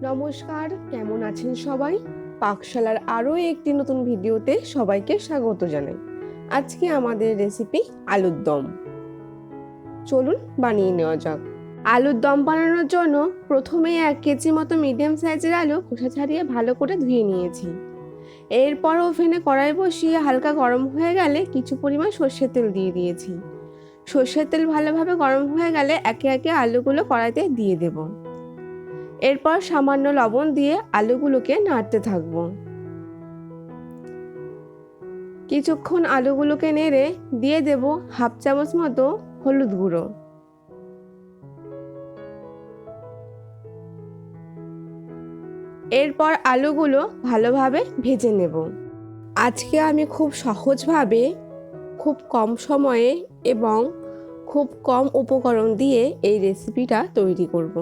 নমস্কার, কেমন আছেন সবাই? পাকশালার আরও একটি নতুন ভিডিওতে সবাইকে স্বাগত জানাই। আজকে আমাদের রেসিপি আলুর দম। চলুন বানিয়ে নেওয়া যাক। আলুর দম বানানোর জন্য প্রথমে 1 কেজি মতো মিডিয়াম সাইজের আলু খোসা ছাড়িয়ে ভালো করে ধুয়ে নিয়েছি। এরপর ওভেনে কড়াই বসিয়ে হালকা গরম হয়ে গেলে কিছু পরিমাণ সর্ষের তেল দিয়ে দিয়েছি। সর্ষের তেল ভালোভাবে গরম হয়ে গেলে একে একে আলুগুলো কড়াইতে দিয়ে দেব। এরপর সামান্য লবণ দিয়ে আলুগুলোকে নাড়তে থাকবো। কিছুক্ষণ আলুগুলোকে নেড়ে দিয়ে দেব হাফ চামচ মতো হলুদ গুঁড়ো। এরপর আলুগুলো ভালোভাবে ভেজে নেব। আজকে আমি খুব সহজভাবে, খুব কম সময়ে এবং খুব কম উপকরণ দিয়ে এই রেসিপিটা তৈরি করব।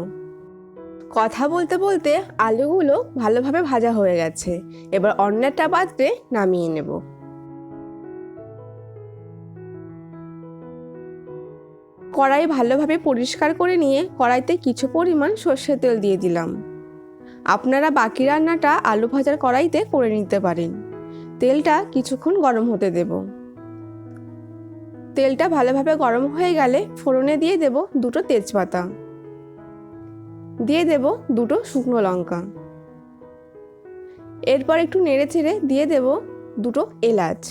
কথা বলতে বলতে আলুগুলো ভালোভাবে ভাজা হয়ে গেছে। এবার অন্য একটা পাত্রে নামিয়ে নেব। কড়াই ভালোভাবে পরিষ্কার করে নিয়ে কড়াইতে কিছু পরিমাণ সর্ষের তেল দিয়ে দিলাম। আপনারা বাকি রান্নাটা আলু ভাজার কড়াইতে করে নিতে পারেন। তেলটা কিছুক্ষণ গরম হতে দেব। তেলটা ভালোভাবে গরম হয়ে গেলে ফোড়নে দিয়ে দেব 2টো তেজপাতা, দিয়ে দেব 2টো শুকনো লঙ্কা। এরপর একটু নেড়ে চেড়ে দিয়ে দেব 2টো এলাচ।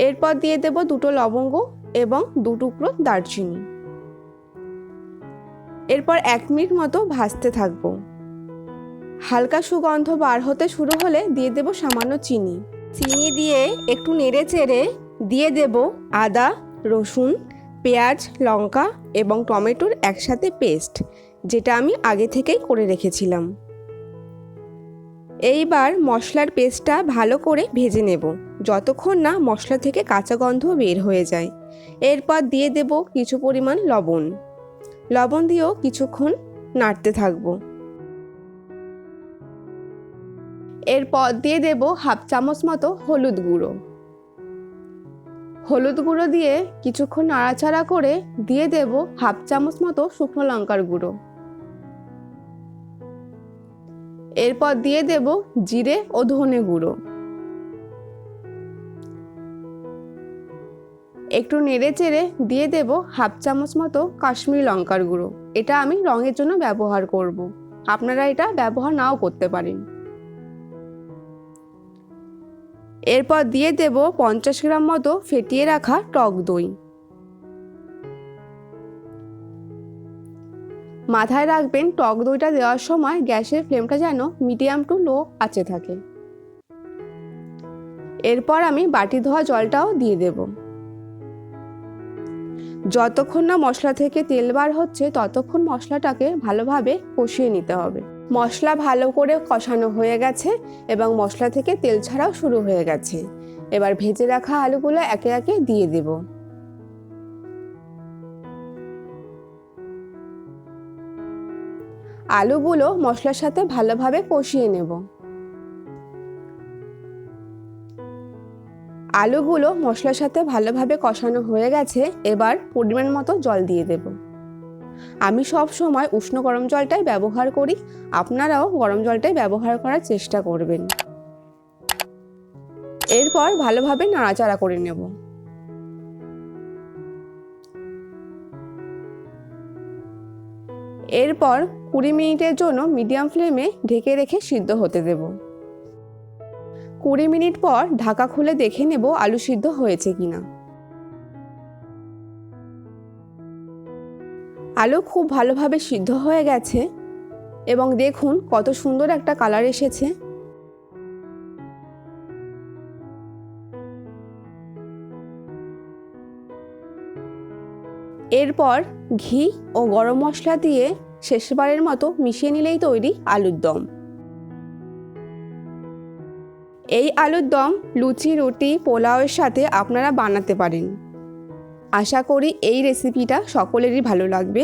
এরপর দিয়ে দেব 2টো লবঙ্গ এবং 2 টুকরো দারচিনি। এরপর 1 মিনিট মতো ভাজতে থাকবো। হালকা সুগন্ধ বার হতে শুরু হলে দিয়ে দেব সামান্য চিনি। চিনি দিয়ে একটু নেড়ে চেড়ে দিয়ে দেব আদা, রসুন, পেঁয়াজ, লঙ্কা এবং টমেটোর একসাথে পেস্ট, যেটা আমি আগে থেকেই করে রেখেছিলাম। এইবার মশলার পেস্টটা ভালো করে ভেজে নেব যতক্ষণ না মশলা থেকে কাঁচা গন্ধ বের হয়ে যায়। এরপর দিয়ে দেব কিছু পরিমাণ লবণ। লবণ দিয়েও কিছুক্ষণ নাড়তে থাকব। এরপর দিয়ে দেব হাফ চামচ মতো হলুদ গুঁড়ো। হলুদ গুঁড়ো দিয়ে কিছুক্ষণ নাড়াচাড়া করে দিয়ে দেব হাফ চামচ মতো শুকনো লঙ্কার গুঁড়ো। এরপর দিয়ে দেব জিরে ও ধনে গুঁড়ো। একটু নেড়ে চেড়ে দিয়ে দেব হাফ চামচ মতো কাশ্মীরি লঙ্কার গুঁড়ো। এটা আমি রঙের জন্য ব্যবহার করব, আপনারা এটা ব্যবহার নাও করতে পারেন। এরপর দিয়ে দেব 50 গ্রাম মতো ফেটিয়ে রাখা টক দই। মাথায় রাখবেন টক দইটা দেওয়ার সময় গ্যাসের ফ্লেমটা যেন মিডিয়াম টু লো আঁচে থাকে। এরপর আমি বাটি ধোয়া জলটাও দিয়ে দেব। যতক্ষণ না মশলা থেকে তেল বার হচ্ছে ততক্ষণ মশলাটাকে ভালোভাবে কষিয়ে নিতে হবে। মশলা ভালো করে কষানো হয়ে গেছে এবং মশলা থেকে তেল ছাড়াও শুরু হয়ে গেছে। এবার ভেজে রাখা আলুগুলো একে একে দিয়ে দেব। আলুগুলো মশলার সাথে ভালোভাবে কষিয়ে নেব। আলুগুলো মশলার সাথে ভালোভাবে কষানো হয়ে গেছে। এবার পরিমাণ মতো জল দিয়ে দেব। আমি সব সময় উষ্ণ গরম জলটাই ব্যবহার করি, আপনারাও গরম জলটাই ব্যবহার করার চেষ্টা করবেন। এরপর ভালোভাবে নাড়াচাড়া করে নেব। এরপর 20 মিনিটের জন্য মিডিয়াম ফ্লেমে ঢেকে রেখে সিদ্ধ হতে দেব। 20 মিনিট পর ঢাকা খুলে দেখে নেব আলু সিদ্ধ হয়েছে কিনা। আলু খুব ভালোভাবে সিদ্ধ হয়ে গেছে এবং দেখুন কত সুন্দর একটা কালার এসেছে। এরপর ঘি ও গরম মশলা দিয়ে শেষবারের মতো মিশিয়ে নিলেই তৈরি আলুর দম। এই আলুর দম লুচি, রুটি, পোলাওয়ের সাথে আপনারা বানাতে পারেন। আশা করি এই রেসিপিটা সকলেরই ভালো লাগবে।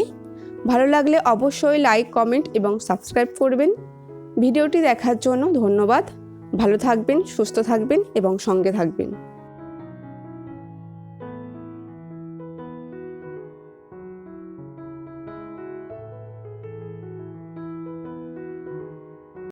ভালো লাগলে অবশ্যই লাইক, কমেন্ট এবং সাবস্ক্রাইব করবেন। ভিডিওটি দেখার জন্য ধন্যবাদ। ভালো থাকবেন, সুস্থ থাকবেন এবং সঙ্গে থাকবেন।